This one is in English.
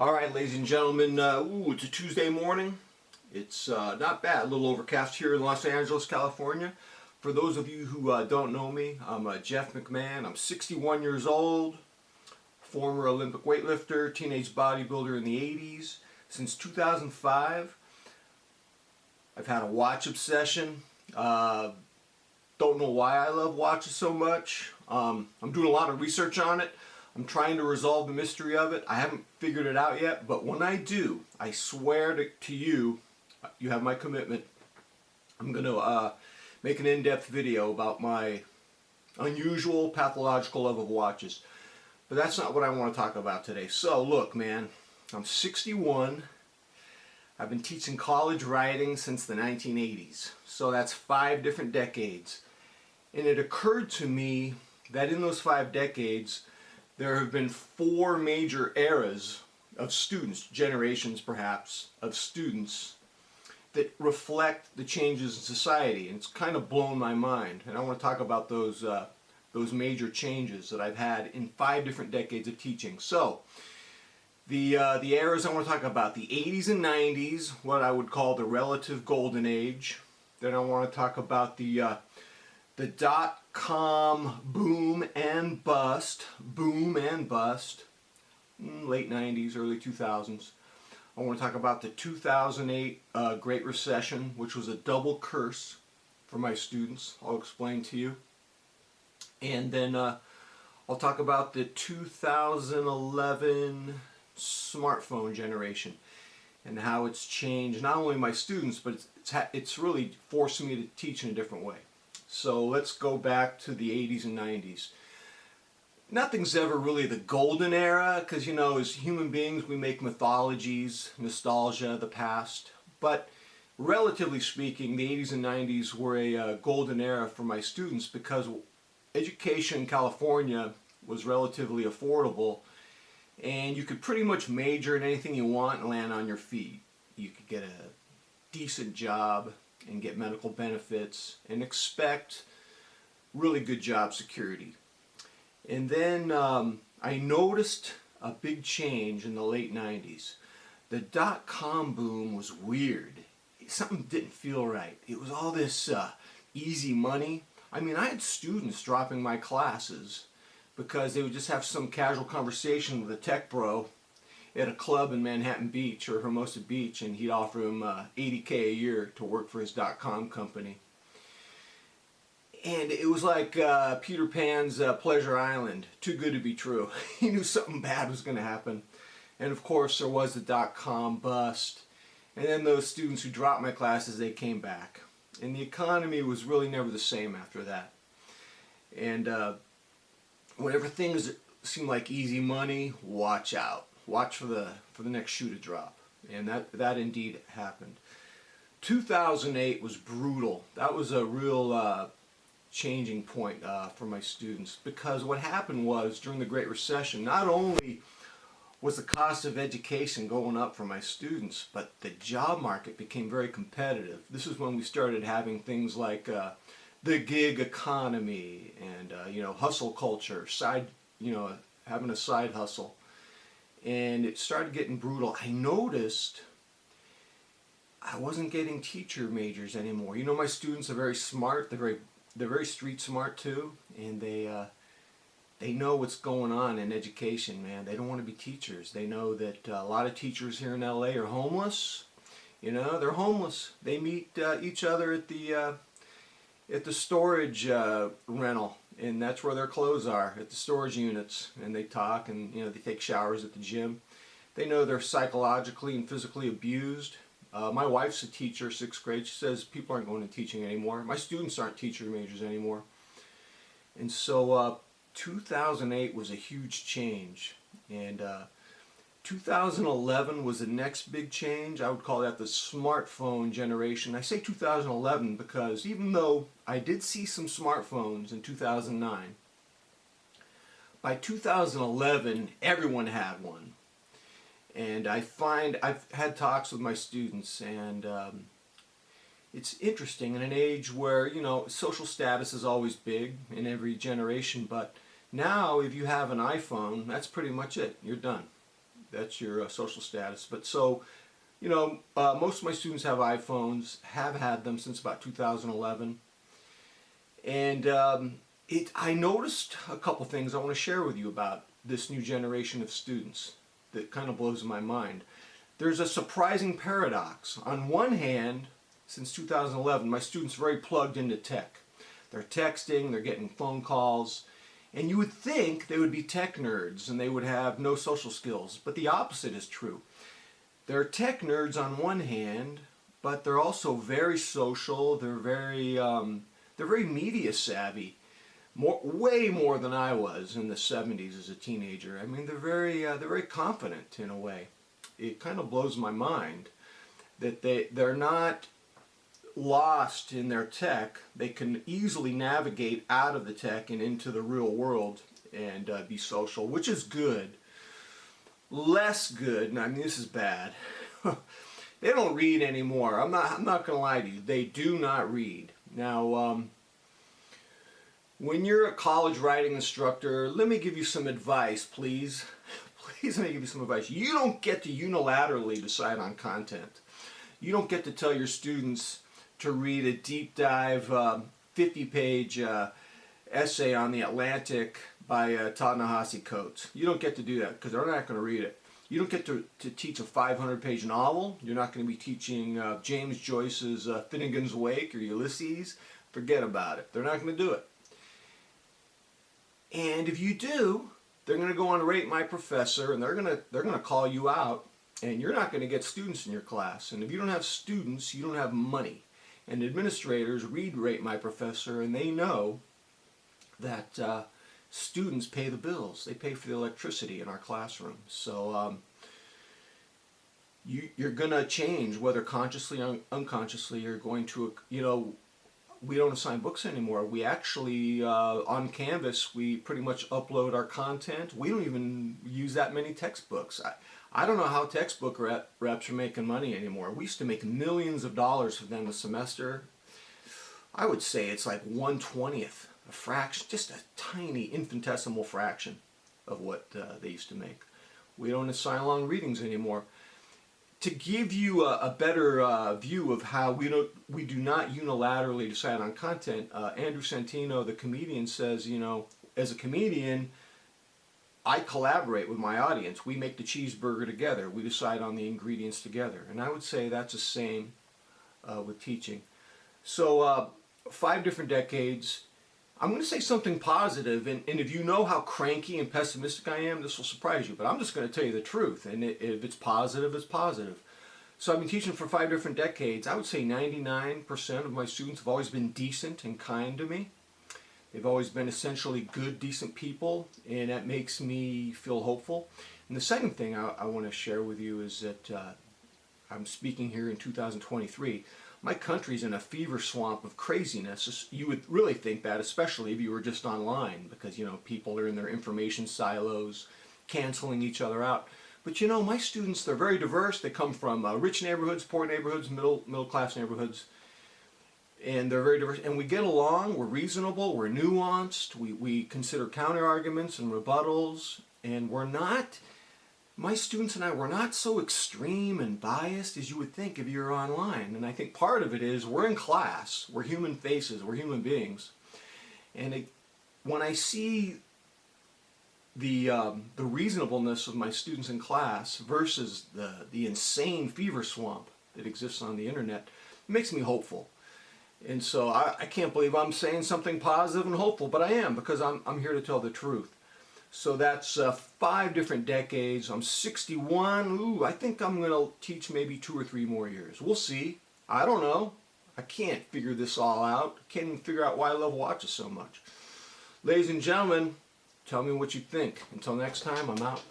Alright, ladies and gentlemen, it's a Tuesday morning. It's not bad, a little overcast here in Los Angeles, California. For those of you who don't know me, I'm Jeff McMahon. I'm 61 years old, former Olympic weightlifter, teenage bodybuilder in the 80s. Since 2005, I've had a watch obsession. Don't know why I love watches so much. I'm doing a lot of research on it. I'm trying to resolve the mystery of it. I haven't figured it out yet, but when I do, I swear to you, you have my commitment, I'm going to make an in-depth video about my unusual pathological love of watches. But that's not what I want to talk about today. So look, man, I'm 61. I've been teaching college writing since the 1980s. So that's 5 different decades. And it occurred to me that in those 5 decades, there have been 4 major eras of students, generations perhaps, of students that reflect the changes in society. And it's kind of blown my mind. And I want to talk about those major changes that I've had in 5 different decades of teaching. So, the eras I want to talk about, the 80s and 90s, what I would call the relative golden age. Then I want to talk about the dot-com boom and bust, late 90s, early 2000s. I want to talk about the 2008 Great Recession, which was a double curse for my students. I'll explain to you. And then I'll talk about the 2011 smartphone generation and how it's changed not only my students, but it's really forced me to teach in a different way. So let's go back to the 80s and 90s. Nothing's ever really the golden era, because you know, as human beings we make mythologies, nostalgia, the past. But relatively speaking, the 80s and 90s were a golden era for my students because education in California was relatively affordable, and you could pretty much major in anything you want and land on your feet. You could get a decent job and get medical benefits and expect really good job security. And then I noticed a big change in the late 90s. The dot-com boom was weird. Something didn't feel right. It was all this easy money. I mean, I had students dropping my classes because they would just have some casual conversation with a tech bro at a club in Manhattan Beach or Hermosa Beach, and he'd offer him $80K a year to work for his dot-com company. And it was like Peter Pan's Pleasure Island, too good to be true. He knew something bad was going to happen. And of course there was the dot-com bust. And then those students who dropped my classes, they came back. And the economy was really never the same after that. And whenever things seem like easy money, watch out. Watch for the next shoe to drop. And that indeed happened. 2008 was brutal. That was a real changing point for my students, because what happened was during the Great Recession, not only was the cost of education going up for my students, but the job market became very competitive. This is when we started having things like the gig economy and hustle culture, having a side hustle. And it started getting brutal. I noticed I wasn't getting teacher majors anymore. You know, my students are very smart. They're very street smart too, and they know what's going on in education, man. They don't want to be teachers. They know that a lot of teachers here in LA are homeless. You know, they're homeless. They meet each other at the storage rental. And that's where their clothes are, at the storage units, and they talk, and they take showers at the gym. They know they're psychologically and physically abused. My wife's a teacher, 6th grade. She says people aren't going to teaching anymore. My students aren't teacher majors anymore. And so 2008 was a huge change, and 2011 was the next big change. I would call that the smartphone generation. I say 2011 because even though I did see some smartphones in 2009, by 2011 everyone had one. And I've had talks with my students, and it's interesting in an age where social status is always big in every generation, but now if you have an iPhone, that's pretty much it. You're done. That's your social status. But so, most of my students have iPhones, have had them since about 2011. And I noticed a couple things I want to share with you about this new generation of students that kind of blows my mind. There's a surprising paradox. On one hand, since 2011, my students are very plugged into tech. They're texting, they're getting phone calls, and you would think they would be tech nerds and they would have no social skills, but the opposite is true. They're tech nerds on one hand, but they're also very social, they're very media savvy. Way more than I was in the 70s as a teenager. I mean, they're very confident in a way. It kind of blows my mind that they're not lost in their tech. They can easily navigate out of the tech and into the real world and be social, which is good. Less good, and I mean this is bad. They don't read anymore. I'm not going to lie to you. They do not read. Now, when you're a college writing instructor, let me give you some advice, please. Please let me give you some advice. You don't get to unilaterally decide on content. You don't get to tell your students to read a deep dive 50-page essay on the Atlantic by Ta-Nehisi Coates. You don't get to do that because they're not going to read it. You don't get to teach a 500-page novel. You're not going to be teaching James Joyce's Finnegan's Wake or Ulysses. Forget about it. They're not going to do it. And if you do, they're going to go on to Rate My Professor, and they're going to call you out, and you're not going to get students in your class. And if you don't have students, you don't have money. And administrators read Rate My Professor, and they know that students pay the bills. They pay for the electricity in our classroom. So you're going to change, whether consciously or unconsciously. You're going to, we don't assign books anymore. We actually, on Canvas, we pretty much upload our content. We don't even use that many textbooks. I don't know how textbook reps are making money anymore. We used to make millions of dollars for them a semester. I would say it's like 1/20th, a fraction, just a tiny infinitesimal fraction of what they used to make. We don't assign long readings anymore. To give you a better view of how we do not unilaterally decide on content, Andrew Santino, the comedian, says, as a comedian, I collaborate with my audience. We make the cheeseburger together. We decide on the ingredients together. And I would say that's the same with teaching. So 5 different decades. I'm going to say something positive, and if you know how cranky and pessimistic I am, this will surprise you, but I'm just going to tell you the truth, and if it's positive, it's positive. So I've been teaching for 5 different decades. I would say 99% of my students have always been decent and kind to me. They've always been essentially good, decent people, and that makes me feel hopeful. And the second thing I want to share with you is that I'm speaking here in 2023. My country's in a fever swamp of craziness. You would really think that, especially if you were just online, because people are in their information silos, canceling each other out. But my students, they're very diverse. They come from rich neighborhoods, poor neighborhoods, middle class neighborhoods, and they're very diverse. And we get along. We're reasonable. We're nuanced. We consider counter arguments and rebuttals, and we're not. My students and I, we're not so extreme and biased as you would think if you're online. And I think part of it is we're in class. We're human faces. We're human beings. And when I see the reasonableness of my students in class versus the insane fever swamp that exists on the internet, it makes me hopeful. And so I can't believe I'm saying something positive and hopeful, but I am, because I'm here to tell the truth. So that's 5 different decades. I'm 61. Ooh, I think I'm going to teach maybe 2 or 3 more years. We'll see. I don't know. I can't figure this all out. I can't even figure out why I love watches so much. Ladies and gentlemen, tell me what you think. Until next time, I'm out.